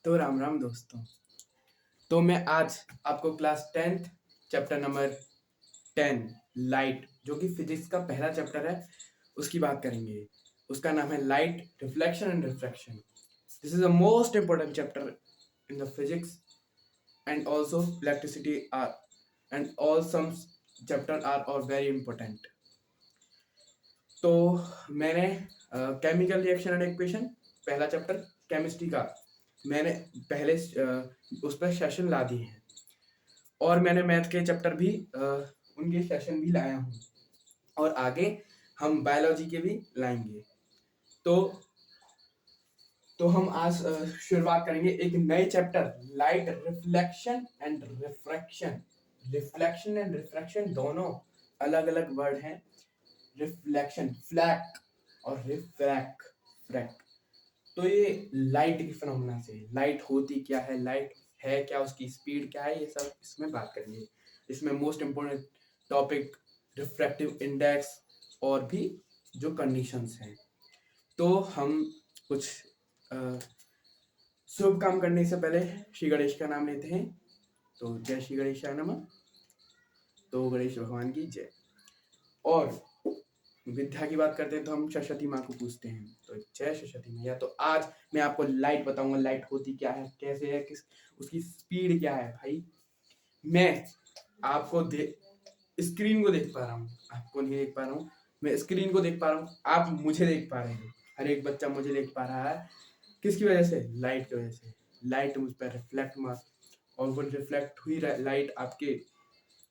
तो राम राम दोस्तों। तो मैं आज आपको class 10th chapter number 10 light, जो कि फिजिक्स का पहला चैप्टर है, उसकी बात करेंगे। उसका नाम है light, reflection and refraction. This is the most important chapter in the physics and also electricity are and all some chapter are और वेरी इंपॉर्टेंट। तो मैंने केमिकल रिएक्शन एंड इक्वेशन, पहला चैप्टर केमिस्ट्री का, मैंने पहले उस पर सेशन ला दिए हैं और मैंने मैथ के चैप्टर भी उनके सेशन भी लाया हूँ और आगे हम बायोलॉजी के भी लाएंगे। तो हम आज शुरुआत करेंगे एक नए chapter light, reflection and refraction. Reflection and refraction दोनों अलग अलग वर्ड हैं। रिफ्लेक्शन फ्लैक और रिफ्रैक्ट फ्रैक। तो ये लाइट की फिनोमेना से, लाइट होती क्या है, लाइट है क्या, उसकी स्पीड क्या है, ये सब इसमें बात करेंगे। इसमें most important topic refractive index और भी जो कंडीशंस हैं। तो हम कुछ शुभ काम करने से पहले श्री गणेश का नाम लेते हैं। तो जय श्री गणेशाय नमः। तो गणेश भगवान की जय। और विद्या की बात करते हैं तो हम सरस्वती माँ को पूछते हैं। तो जय सरस्वती मैया। तो आज मैं आपको लाइट बताऊंगा, लाइट होती क्या है, कैसे है, किस उसकी स्पीड क्या है। भाई मैं आपको स्क्रीन को देख पा रहा हूँ, आपको नहीं देख पा रहा हूँ। मैं स्क्रीन को देख पा रहा हूँ, आप मुझे देख पा रहे हैं। हर एक बच्चा मुझे देख पा रहा है। किसकी वजह से? लाइट की वजह से। लाइट मुझ पर रिफ्लेक्ट मार और वो रिफ्लेक्ट हुई लाइट आपके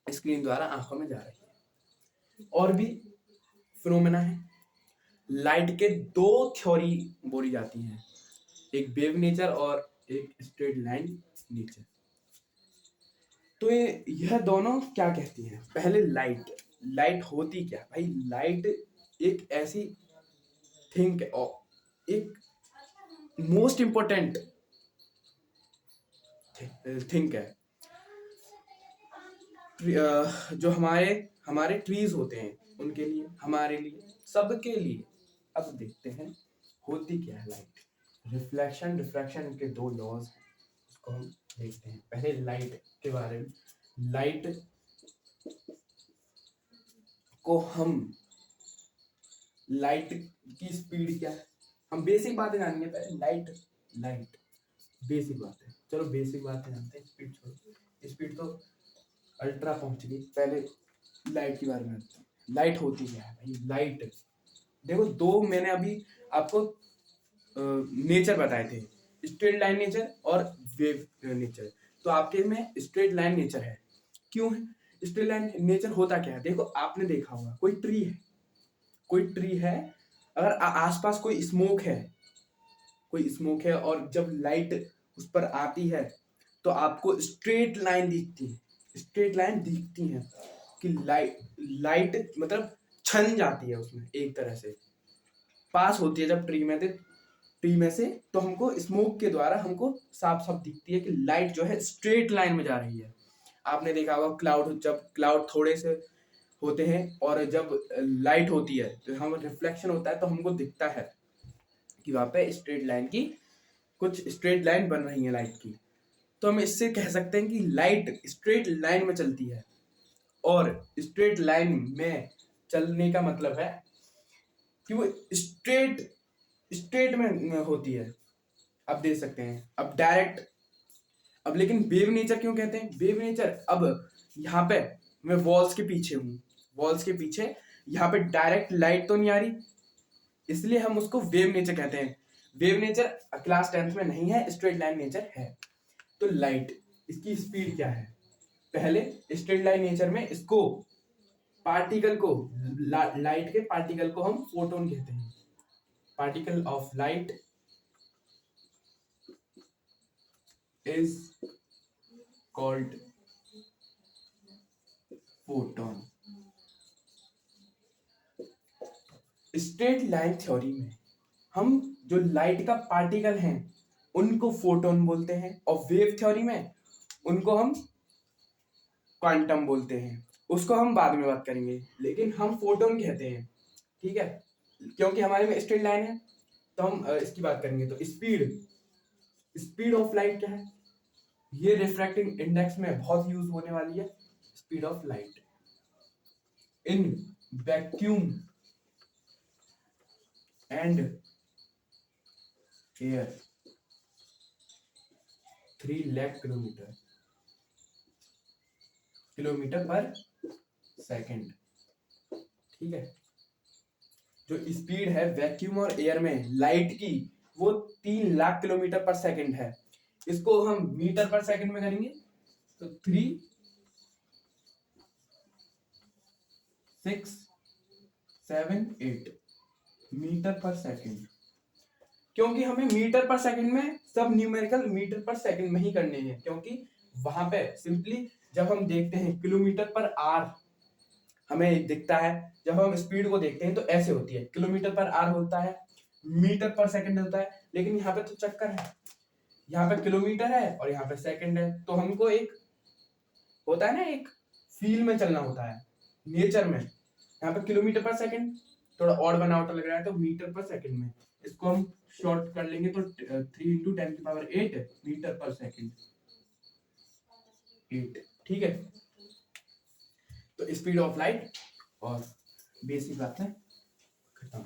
स्क्रीन द्वारा आंखों में जा रही है। और भी फिनोमेना है। लाइट के दो थ्योरी बोली जाती हैं, एक वेव नेचर और एक स्ट्रेट लाइन नेचर। तो यह दोनों क्या कहती हैं? पहले लाइट, लाइट होती क्या भाई? लाइट एक ऐसी थिंग, एक मोस्ट इंपॉर्टेंट थिंग है। जो हमारे हमारे ट्रीज होते हैं, उनके लिए, हमारे लिए, सबके लिए। अब देखते हैं होती क्या है लाइट। रिफ्लेक्शन, रिफ्रैक्शन के दो लॉज हैं, उसको हम देखते हैं। पहले लाइट के बारे में। लाइट को हम, लाइट की स्पीड क्या है, हम बेसिक बातें जानेंगे पहले। लाइट, लाइट बेसिक बात है। चलो बेसिक बातें जानते हैं, स्पीड छोड़ो। स्पीड तो अल्ट्रा पहुंच गई। पहले लाइट के बारे में। लाइट होती क्या है भाई? लाइट देखो, दो मैंने अभी आपको नेचर बताए थे, स्ट्रेट लाइन नेचर और वेव नेचर। तो आपके में स्ट्रेट लाइन नेचर है। क्यों है स्ट्रेट लाइन नेचर? होता क्या है? देखो, आपने देखा होगा कोई ट्री है, कोई ट्री है, अगर आसपास कोई स्मोक है, कोई स्मोक है और जब लाइट उस पर आती है तो आपको स्ट्रेट लाइन दिखती है। स्ट्रेट लाइन दिखती है कि लाइट मतलब छन जाती है उसमें, एक तरह से पास होती है जब ट्री में से, तो हमको स्मोक के द्वारा हमको साफ साफ दिखती है कि लाइट जो है स्ट्रेट लाइन में जा रही है। आपने देखा होगा क्लाउड, जब क्लाउड थोड़े से होते हैं और जब लाइट होती है तो हम रिफ्लेक्शन होता है तो हमको दिखता है कि वहां पे स्ट्रेट लाइन की, कुछ स्ट्रेट लाइन बन रही है लाइट की। तो हम इससे कह सकते हैं कि लाइट स्ट्रेट लाइन में चलती है। और स्ट्रेट लाइन में चलने का मतलब है कि वो स्ट्रेट स्ट्रेट में होती है। अब देख सकते हैं, अब डायरेक्ट। अब लेकिन वेव नेचर क्यों कहते हैं वेव नेचर? अब यहाँ पे मैं वॉल्स के पीछे हूँ, वॉल्स के पीछे यहाँ पे डायरेक्ट लाइट तो नहीं आ रही, इसलिए हम उसको वेव नेचर कहते हैं। वेव नेचर क्लास 10th में नहीं है, स्ट्रेट लाइन नेचर है। तो लाइट, इसकी स्पीड क्या है? पहले स्ट्रेट लाइन नेचर में इसको, पार्टिकल को, लाइट के पार्टिकल को हम फोटोन कहते हैं। Particle of light is called photon। Straight line theory में हम जो लाइट का पार्टिकल हैं उनको फोटोन बोलते हैं, और वेव थ्योरी में उनको हम क्वांटम बोलते हैं। उसको हम बाद में बात करेंगे, लेकिन हम फोटोन कहते हैं, ठीक है, क्योंकि हमारे में स्ट्रेट लाइन है। तो हम इसकी बात करेंगे। तो स्पीड, स्पीड ऑफ लाइट क्या है, ये रिफ्रैक्टिंग इंडेक्स में बहुत यूज होने वाली है। Speed of light in vacuum and air 3 lakh kilometre पर सेकेंड। ठीक है, जो स्पीड है वैक्यूम और एयर में लाइट की वो 3 लाख किलोमीटर पर सेकेंड है। इसको हम मीटर पर सेकेंड में करेंगे तो 3, 6, 7, 8 मीटर पर सेकेंड, क्योंकि हमें मीटर पर सेकंड में सब न्यूमेरिकल मीटर पर सेकंड में ही करने हैं, क्योंकि वहां पे सिंपली जब हम देखते हैं किलोमीटर पर आर हमें दिखता है, जब हम स्पीड को देखते हैं तो ऐसे होती है, किलोमीटर पर आर होता है, मीटर पर सेकंड होता है, लेकिन यहाँ पे तो चक्कर है, यहाँ पे किलोमीटर है और यहाँ पे सेकंड है, तो हमको एक होता है ना, एक फील में चलना होता है, नेचर में। यहाँ पे किलोमीटर पर सेकंड थोड़ा और बनावट लग रहा है, तो मीटर पर सेकंड में इसको हम शॉर्ट कर लेंगे तो 3 × 10⁸ मीटर पर सेकंड 8। ठीक है, तो स्पीड ऑफ लाइट और बेसिक बात है खत्म।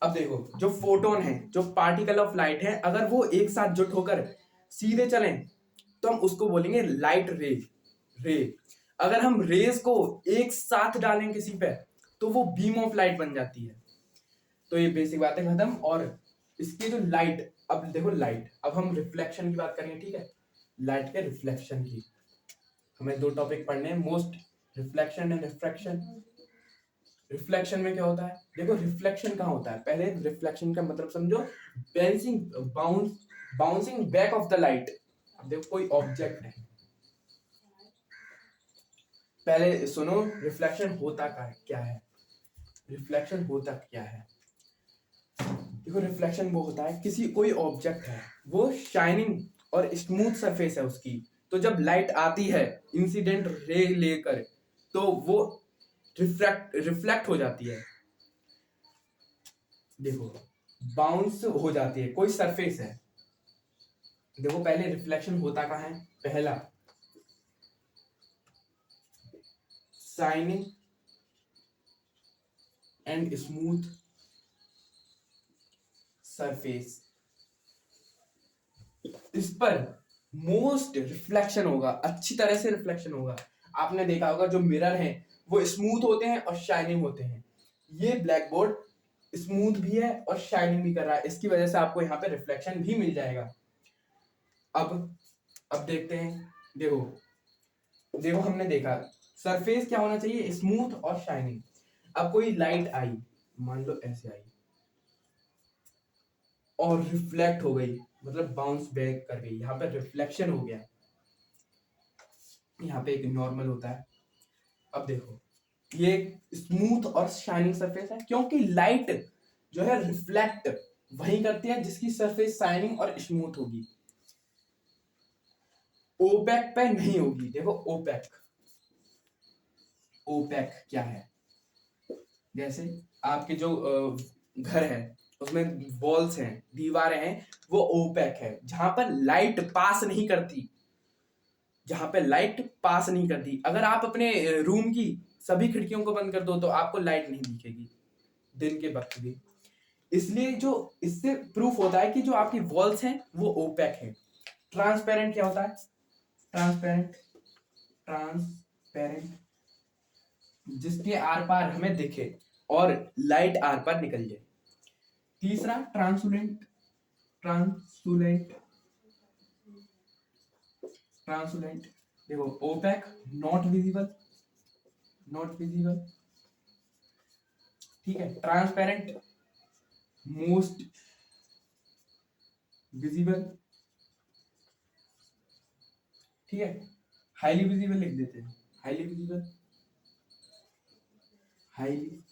अब देखो, जो फोटोन है, जो पार्टिकल ऑफ लाइट है, अगर वो एक साथ जुट होकर सीधे चलें तो हम उसको बोलेंगे लाइट रे। अगर हम रेज को एक साथ डालें किसी पे तो वो बीम ऑफ लाइट बन जाती है। तो ये बेसिक बातें खत्म। और इसकी जो लाइट, अब देखो लाइट, अब हम रिफ्लेक्शन की बात करेंगे। ठीक है, लाइट के रिफ्लेक्शन की हमें 2 टॉपिक पढ़ने हैं most, reflection and refraction. Reflection में क्या होता है, देखो रिफ्लेक्शन कहाँ होता है, पहले रिफ्लेक्शन का मतलब समझो, bouncing back of the light. अब देखो कोई ऑब्जेक्ट है, पहले सुनो रिफ्लेक्शन होता क्या है। रिफ्लेक्शन होता क्या है, देखो रिफ्लेक्शन वो होता है, किसी कोई ऑब्जेक्ट है, वो शाइनिंग और स्मूथ सरफेस है उसकी, तो जब लाइट आती है इंसिडेंट रे लेकर तो वो रिफ्लेक्ट हो जाती है। देखो बाउंस हो जाती है, कोई सरफेस है। देखो पहले रिफ्लेक्शन होता कहाँ है, पहला शाइनिंग एंड स्मूथ सरफेस, इस पर मोस्ट रिफ्लेक्शन होगा, अच्छी तरह से रिफ्लेक्शन होगा। आपने देखा होगा जो मिरर हैं वो स्मूथ होते हैं और शाइनिंग होते हैं। ये ब्लैक बोर्ड स्मूथ भी है और शाइनिंग भी कर रहा है, इसकी वजह से आपको यहाँ पे रिफ्लेक्शन भी मिल जाएगा। अब देखते हैं, देखो हमने देखा सरफेस क्या होना चाहिए, स्मूथ और शाइनिंग। अब कोई लाइट आई, मान लो ऐसे आई और रिफ्लेक्ट हो गई, मतलब बाउंस बैक कर गई, यहाँ पे रिफ्लेक्शन हो गया, यहाँ पे एक नॉर्मल होता है। अब देखो ये स्मूथ और शाइनिंग सरफेस है, क्योंकि लाइट जो है रिफ्लेक्ट वही करती है जिसकी सरफेस शाइनिंग और स्मूथ होगी, ओपेक पे नहीं होगी। देखो ओपेक क्या है, जैसे आपके जो घर है उसमें वॉल्स हैं, दीवारें हैं, वो ओपेक है, जहां पर लाइट पास नहीं करती, अगर आप अपने रूम की सभी खिड़कियों को बंद कर दो तो आपको लाइट नहीं दिखेगी दिन के वक्त भी। इसलिए जो इससे प्रूफ होता है कि जो आपकी वॉल्स हैं वो ओपेक है। ट्रांसपेरेंट क्या होता है, ट्रांसपेरेंट जिसके आर पार हमें दिखे और लाइट आर पार निकल जाए। तीसरा ट्रांसुलेंट, देखो ओपेक, नॉट विजिबल, ठीक है। ट्रांसपेरेंट, मोस्ट विजिबल, ठीक है। हाईली विजिबल लिख देते हैं, हाईली,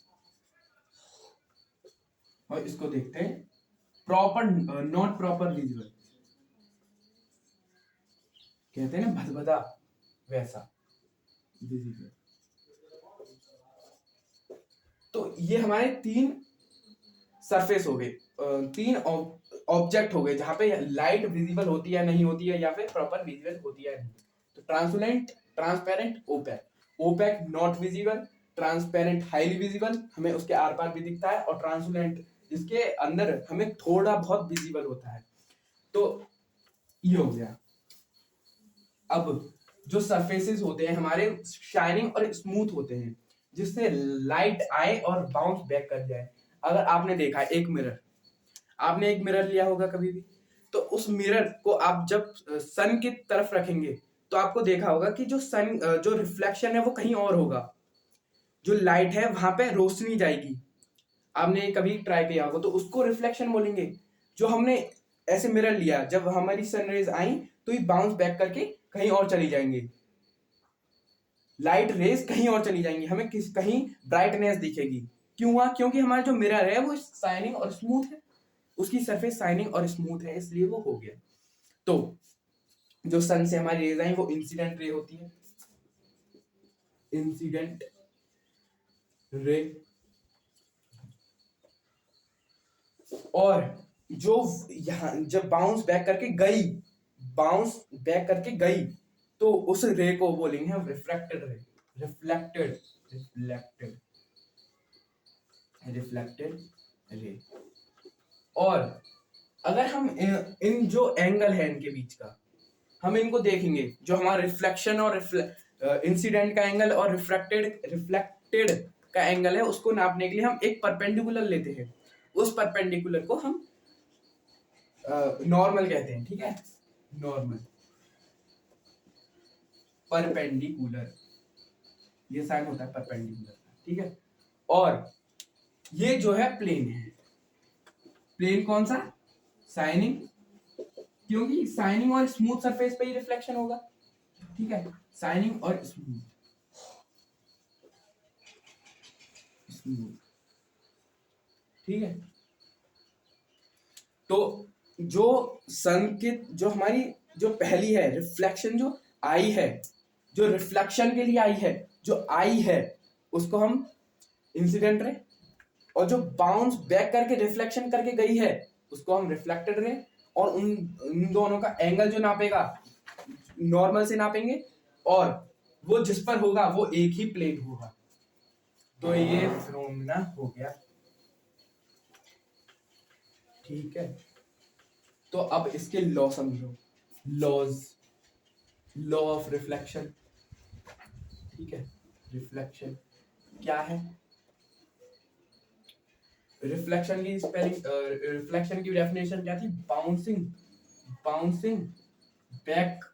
और इसको देखते हैं प्रॉपर, नॉट प्रॉपर विजिबल, कहते हैं ना भदभदा, वैसा विजिबल। तो ये हमारे 3 सरफेस हो गए, 3 ऑब्जेक्ट हो गए जहां पे लाइट विजिबल होती है नहीं होती है, या फिर प्रॉपर विजिबल होती है नहीं। तो transparent, transparent, opaque. Opaque not visible, transparent highly visible, हमें उसके आर पार भी दिखता है, और ट्रांसपेरेंट जिसके अंदर हमें थोड़ा बहुत विजिबल होता है। तो ये हो गया। अब जो सरफेसेस होते हैं हमारे शाइनिंग और स्मूथ होते हैं, जिससे लाइट आए और बाउंस बैक कर जाए। अगर आपने देखा एक मिरर, आपने एक मिरर लिया होगा कभी भी, तो उस मिरर को आप जब सन की तरफ रखेंगे तो आपको देखा होगा कि जो सन जो रिफ्लेक्शन है वो कहीं और होगा, जो लाइट है वहां पे रोशनी जाएगी। आपने कभी ट्राई किया होगा, तो उसको रिफ्लेक्शन बोलेंगे। जो हमने ऐसे मिरर लिया, जब हमारी सनरेज आई तो ये बाउंस बैक करके कहीं और चली जाएंगी, लाइट रेज कहीं और चली जाएंगी, हमें कहीं ब्राइटनेस दिखेगी। क्यों हुआ? क्योंकि हमारा जो मिरर है वो शाइनिंग और स्मूथ है, उसकी सरफेस शाइनिंग और स्मूथ है, इसलिए वो हो गया। तो जो सन से हमारी रेज आई वो इंसिडेंट रे होती है, इंसिडेंट रे। और जो यहां जब बाउंस बैक करके गई, बाउंस बैक करके गई, तो उस रे को बोलेंगे हम रिफ्रैक्टेड रे, रिफ्लेक्टेड, रिफ्लेक्टेड, रिफ्लेक्टेड रे। और अगर हम इन जो एंगल है इनके बीच का, हम इनको देखेंगे, जो हमारा रिफ्लेक्शन और इंसिडेंट का एंगल और रिफ्लेक्टेड का एंगल है, उसको नापने के लिए हम एक परपेंडिकुलर लेते हैं। उस परपेंडिकुलर को हम नॉर्मल कहते हैं, ठीक है, नॉर्मल, परपेंडिकुलर, ये साइन होता है परपेंडिकुलर, ठीक है। और ये जो है प्लेन है, प्लेन कौन सा? साइनिंग, क्योंकि साइनिंग और स्मूथ सरफेस पे ही रिफ्लेक्शन होगा, ठीक है, साइनिंग और स्मूथ, स्मूथ, ठीक है। तो जो सन के जो हमारी जो पहली है रिफ्लेक्शन जो आई है, जो रिफ्लेक्शन के लिए आई है, जो आई है, उसको हम इंसिडेंट रे, और जो बाउंस बैक करके रिफ्लेक्शन करके गई है उसको हम रिफ्लेक्टेड रे। और उन दोनों का एंगल जो नापेगा नॉर्मल से नापेंगे, और वो जिस पर होगा वो एक ही प्लेन होगा। तो ये फिनोमेना हो गया, ठीक है। तो अब इसके लॉ समझो, लॉज, लॉ ऑफ रिफ्लेक्शन, ठीक है। रिफ्लेक्शन क्या है? रिफ्लेक्शन की स्पेलिंग, रिफ्लेक्शन की डेफिनेशन क्या थी? Bouncing, bouncing back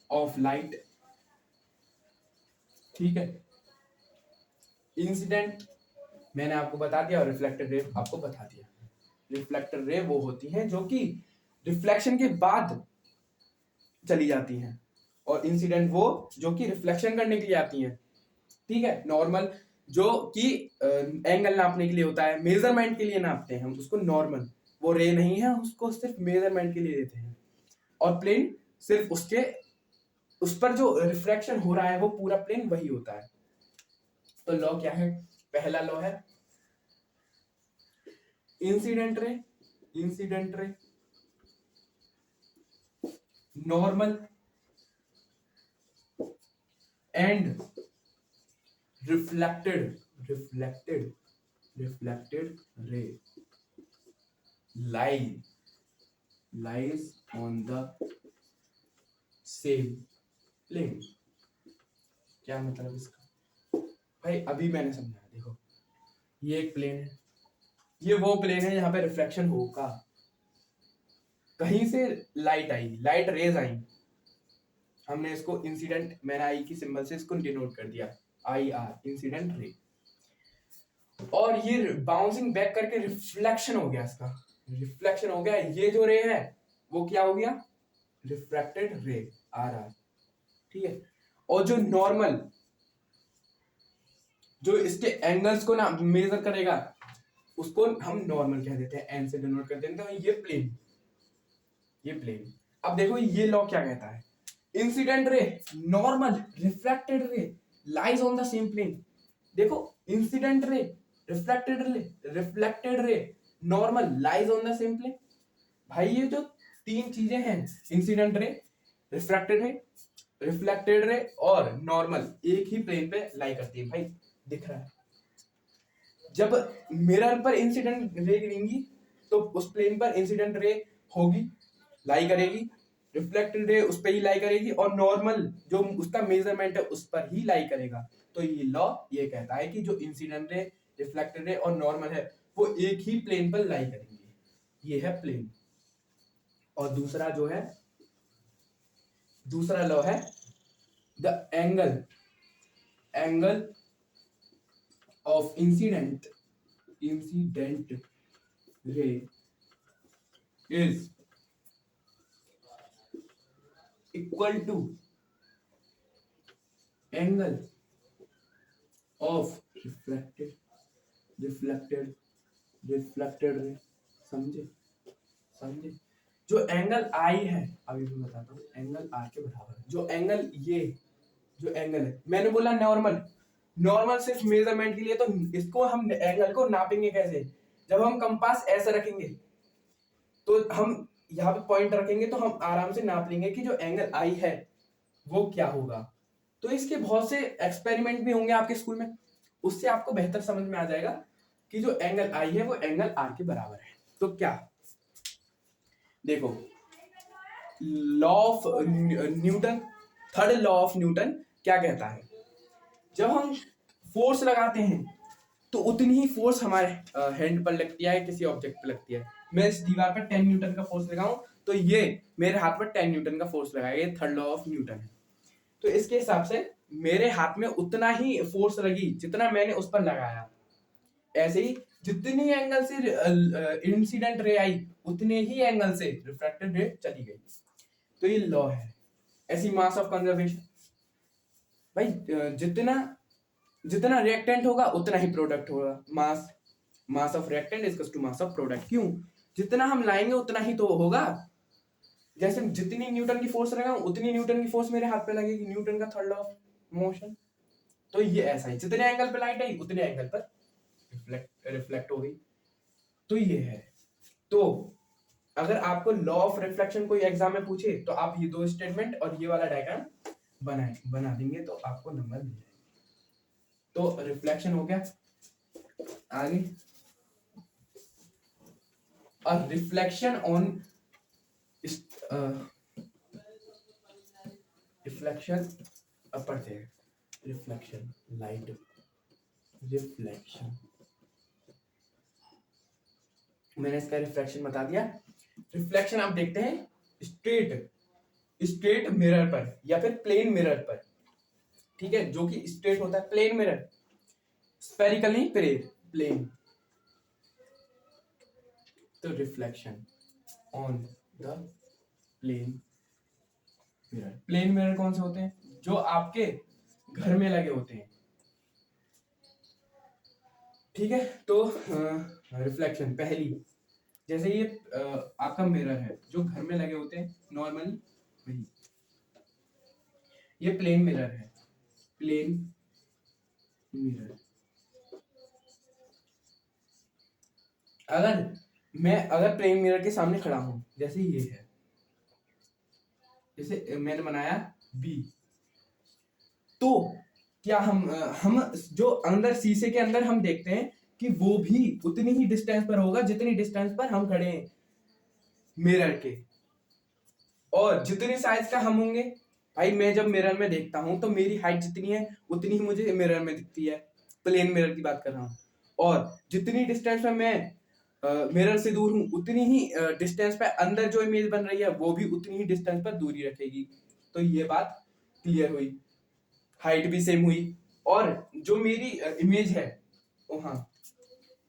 of light, ठीक है। इंसिडेंट मैंने आपको बता दिया, और रिफ्लेक्टेड रे आपको बता दिया। रिफ्लेक्टेड रे वो होती हैं जो कि रिफ्लेक्शन के बाद चली जाती हैं, और इंसिडेंट वो जो कि रिफ्लेक्शन करने के लिए आती हैं, ठीक है। नॉर्मल जो कि एंगल नापने के लिए होता है, मेजरमेंट के लिए नापते हैं हम उसको नॉर्मल, वो रे नहीं है, उसको सिर्फ मेजरमेंट के लिए देते हैं। और प्लेन सिर्फ उसके उस पर जो रिफ्रैक्शन हो रहा है वो पूरा प्लेन वही होता है। तो लॉ क्या है? पहला लॉ है इंसिडेंट रे, incident ray normal and reflected, reflected, reflected ray lies on the same plane। क्या मतलब इसका? भाई अभी मैंने समझाया, देखो ये एक प्लेन है, ये वो प्लेन है जहां पे रिफ्लेक्शन होगा, कहीं से लाइट आई, लाइट रेज आई, हमने इसको इंसिडेंट, मैंने आई की सिंबल से इसको डिनोट कर दिया, आई आर, इंसिडेंट रे। और ये बाउंसिंग बैक करके रिफ्लेक्शन हो गया, इसका रिफ्लेक्शन हो गया, ये जो रे है वो क्या हो गया? रिफ्रैक्टेड रे, आर आर, ठीक है। और जो नॉर्मल, जो इसके एंगल्स को ना मेजर करेगा उसको हम नॉर्मल कह देते हैं, एन से डिनोट कर देते हैं। ये प्लेन, ये प्लेन। अब देखो ये लॉ क्या कहता है? Incident ray normal refracted ray lies on the same plane. देखो incident ray reflected ray normal lies on the same plane. भाई ये जो तीन चीजें हैं, इंसिडेंट रे, रिफ्लेक्टेड रे और नॉर्मल, एक ही प्लेन पे लाई करती है। भाई दिख रहा है, जब मिरर पर इंसिडेंट रे गिरेंगी तो उस प्लेन पर इंसिडेंट रे होगी, लाई करेगी, रिफ्लेक्टेड रे उस पर ही लाई करेगी और नॉर्मल जो उसका मेजरमेंट है उस पर ही लाई करेगा। तो ये लॉ ये कहता है कि जो इंसिडेंट रे, रिफ्लेक्टेड रे और नॉर्मल है वो एक ही प्लेन पर लाई करेंगे। ये है प्लेन। और दूसरा जो है, दूसरा लॉ है the angle of incident ray is equal to angle of reflected ray. समझे? जो एंगल आई है, अभी मैं बताता हूँ, एंगल आर के बराबर है। जो एंगल, ये जो एंगल है, मैंने बोला नॉर्मल सिर्फ मेजरमेंट के लिए, तो इसको हम एंगल को नापेंगे कैसे? जब हम कंपास ऐसे रखेंगे तो हम यहाँ पे पॉइंट रखेंगे तो हम आराम से नाप लेंगे कि जो एंगल आई है वो क्या होगा। तो इसके बहुत से एक्सपेरिमेंट भी होंगे आपके स्कूल में, उससे आपको बेहतर समझ में आ जाएगा कि जो एंगल आई है वो एंगल आर के बराबर है। तो क्या, देखो, law of Newton, third law of Newton क्या कहता है? जब हम फोर्स लगाते हैं तो उतनी ही फोर्स हमारे हैंड पर लगती है, किसी ऑब्जेक्ट पर लगती है। मैं इस दीवार पर 10 न्यूटन का फोर्स लगाऊं तो ये मेरे हाथ पर 10 न्यूटन का फोर्स लगाएगा। ये थर्ड लॉ ऑफ न्यूटन है। तो इसके हिसाब से मेरे हाथ में उतना ही फोर्स लगी जितना मैंने उस पर लगाया। ऐसे ही जितनी एंगल से इंसिडेंट रे आई उतने ही एंगल से रिफ्रैक्टेड रे चली गई। तो ये लॉ है। ऐसी मास ऑफ कंजर्वेशन, भाई जितना रिएक्टेंट होगा उतना ही प्रोडक्ट होगा। Mass of reactant is to mass of product. क्यों? जितना हम लाएंगे उतना ही तो होगा। जैसे जितनी न्यूटन की फोर्स रहेगा उतनी न्यूटन की फोर्स मेरे हाथ पे लगेगी, न्यूटन का थर्ड लॉ ऑफ मोशन। तो ये ऐसा ही, जितने एंगल पे लाइट आई उतने एंगल पर रिफ्लेक्ट हो गई। तो ये है। तो अगर आपको लॉ ऑफ रिफ्लेक्शन कोई एग्जाम में पूछे तो आप ये दो स्टेटमेंट और ये वाला डायग्राम बना देंगे तो आपको नंबर मिल जाएगा। तो रिफ्लेक्शन हो गया। आगे, और रिफ्लेक्शन ऑन रिफ्लेक्शन अपर से रिफ्लेक्शन, लाइट रिफ्लेक्शन, मैंने इसका रिफ्लेक्शन बता दिया। रिफ्लेक्शन आप देखते हैं स्ट्रेट मिरर पर या फिर प्लेन मिरर पर, ठीक है, जो कि स्ट्रेट होता है। प्लेन मिरर, स्फेरिकल नहीं, प्लेन। तो reflection on the plane mirror. Plane mirror कौन से होते हैं? जो आपके घर में लगे होते हैं, ठीक है। तो रिफ्लेक्शन पहली, जैसे ये आपका मिरर है जो घर में लगे होते हैं नॉर्मली, वही ये प्लेन मिरर है। प्लेन मिरर, अगर प्लेन मिरर के सामने खड़ा हूं, जैसे ये है, जैसे मैंने बनाया बी, तो क्या हम जो अंदर शीशे के अंदर हम देखते हैं कि वो भी उतनी ही डिस्टेंस पर होगा जितनी डिस्टेंस पर हम खड़े हैं मिरर के। और जितनी साइज का हम होंगे, भाई मैं जब मिरर में देखता हूं तो मेरी हाइट जितनी है उतनी ही मुझे मिरर में दिखती है। प्लेन मिरर की बात कर रहा हूं। और जितनी डिस्टेंस में मैं मिरर से दूर हूं उतनी ही डिस्टेंस पे अंदर जो इमेज बन रही है वो भी उतनी ही डिस्टेंस पर दूरी रखेगी। तो ये बात क्लियर हुई, हाइट भी सेम हुई। और जो मेरी इमेज है, हाँ,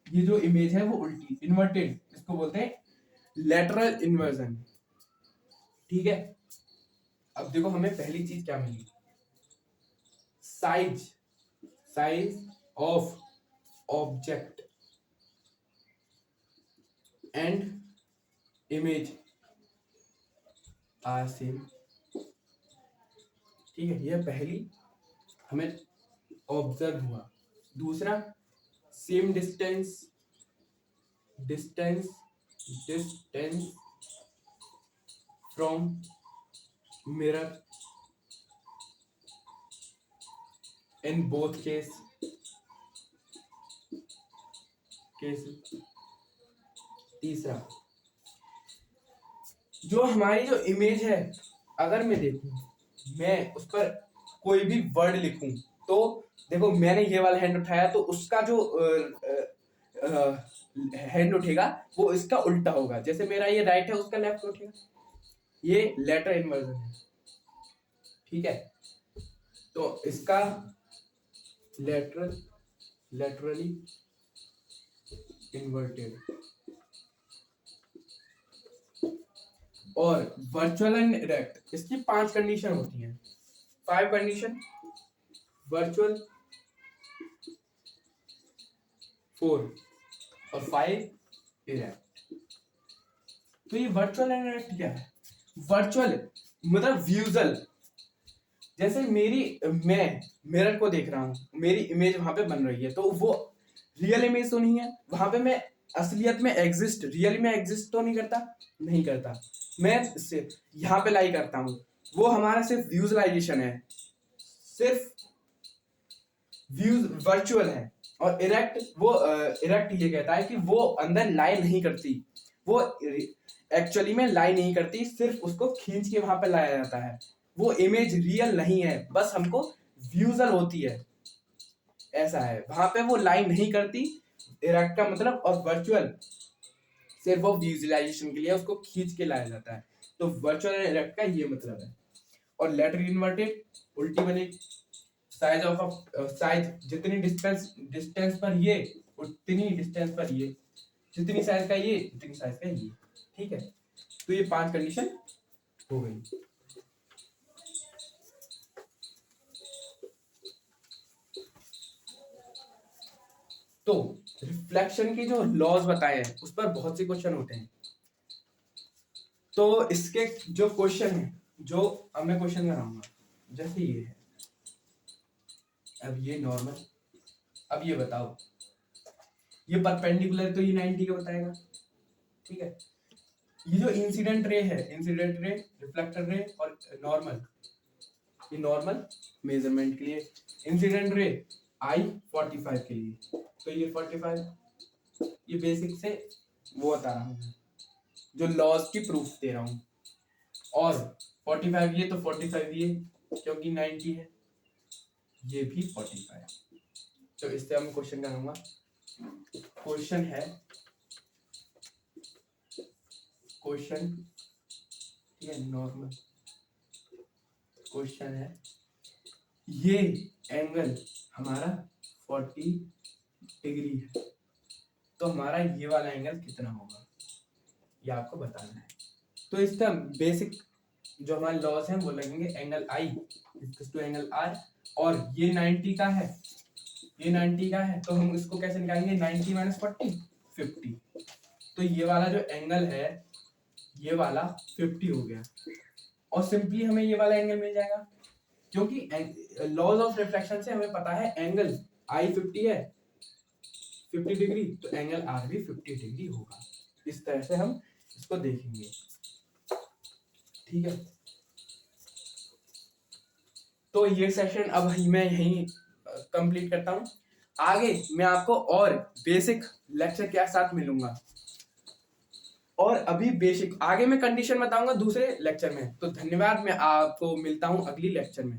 ये जो इमेज है वो उल्टी, इन्वर्टेड, इसको बोलते हैं लेटरल इन्वर्जन, ठीक है। अब देखो हमें पहली चीज क्या मिली, size of object and image are same, ठीक है। यह पहली हमें ऑब्जर्व हुआ। दूसरा, same distance from mirror in both cases। तीसरा, जो हमारी जो इमेज है, अगर मैं देखूं, मैं उस पर कोई भी वर्ड लिखूं, तो देखो मैंने ये वाला हैंड उठाया तो उसका जो हैंड उठेगा वो इसका उल्टा होगा। जैसे मेरा ये राइट है, उसका लेफ्ट उठेगा। ये लेटर इन्वर्जन है, ठीक है। तो इसका लेटरली इन्वर्टेड। और वर्चुअल एंड इरेक्ट, इसकी 5 कंडीशन होती हैं, 5 कंडीशन। वर्चुअल 4 और 5 इरेक्ट। तो ये वर्चुअल एंड इरेक्ट क्या है? वर्चुअल मतलब विजुअल, जैसे मैं मिरर को देख रहा हूँ, मेरी इमेज वहां पे बन रही है, तो वो रियल इमेज तो नहीं है, वहां पे मैं असलियत में एग्जिस्ट, रियली में एग्जिस्ट तो नहीं करता। मैं सिर्फ यहाँ पे लाई करता हूँ, वो हमारा सिर्फ विजुअलाइजेशन है, सिर्फ वर्चुअल है। और इरेक्ट, वो इरेक्ट ये कहता है कि वो अंदर लाई नहीं करती, वो एक्चुअली में लाई नहीं करती, सिर्फ उसको खींच के वहां पे लाया जाता है। वो इमेज रियल नहीं है, बस हमको विजुअल होती है, ऐसा है। वहां पे वो लाइन नहीं करती, इरेक्ट का मतलब। और वर्चुअल सिर्फ वो विजुअलाइजेशन के लिए उसको खींच के लाया जाता है। तो वर्चुअल एंड इरेक्ट का ये मतलब है। और लेटर इन्वर्टेड उल्टी बने, साइज जितनी डिस्टेंस पर ये, उतनी डिस्टेंस पर ये, जितनी साइज का ये, उतनी साइज का ये, ठीक है। तो ये 5 कंडीशन हो गई। तो रिफ्लेक्शन के जो लॉज बताए हैं उस पर बहुत से क्वेश्चन होते हैं। तो इसके जो क्वेश्चन है, जो अब मैं क्वेश्चन कराऊंगा, जैसे ये है, अब ये नॉर्मल, अब ये बताओ, ये परपेंडिकुलर, तो ये 90 का बताएगा, ठीक है। ये जो इंसिडेंट रे है, इंसिडेंट रे, रिफ्लेक्टर रे और नॉर्मल, ये नॉर्मल मेजरमेंट के लिए, इंसिडेंट रे I45 के लिए, तो ये 45, ये बेसिक से वो बता रहा हूँ, जो लॉज की प्रूफ दे रहा हूँ। और 45 ये, तो 45 ये, क्योंकि 90 है, ये भी 45। तो इससे हम क्वेश्चन करूंगा। क्वेश्चन है, क्वेश्चन, ठीक है, नॉर्मल क्वेश्चन है, ये एंगल हमारा 40 डिग्री है, तो हमारा ये वाला एंगल कितना होगा, ये आपको बताना है। तो इसका बेसिक जो हमारे लॉज हैं वो लगेंगे, angle I to angle R, और ये 90 का है, ये 90 का है, तो हम इसको कैसे निकालेंगे, 90 माइनस 40, 50। तो ये वाला जो एंगल है, ये वाला 50 हो गया, और सिंपली हमें ये वाला एंगल मिल जाएगा, क्योंकि लॉज ऑफ रिफ्लेक्शन से हमें पता है एंगल I 50 है, 50 डिग्री, तो एंगल R भी 50 डिग्री होगा। इस तरह से हम इसको देखेंगे, ठीक है। तो ये सेशन अब मैं यहीं कंप्लीट करता हूँ। आगे मैं आपको और बेसिक लेक्चर के साथ मिलूंगा, और अभी बेसिक आगे मैं कंडीशन बताऊंगा दूसरे लेक्चर में। तो धन्यवाद, मैं आपको मिलता हूँ अगली लेक्चर में।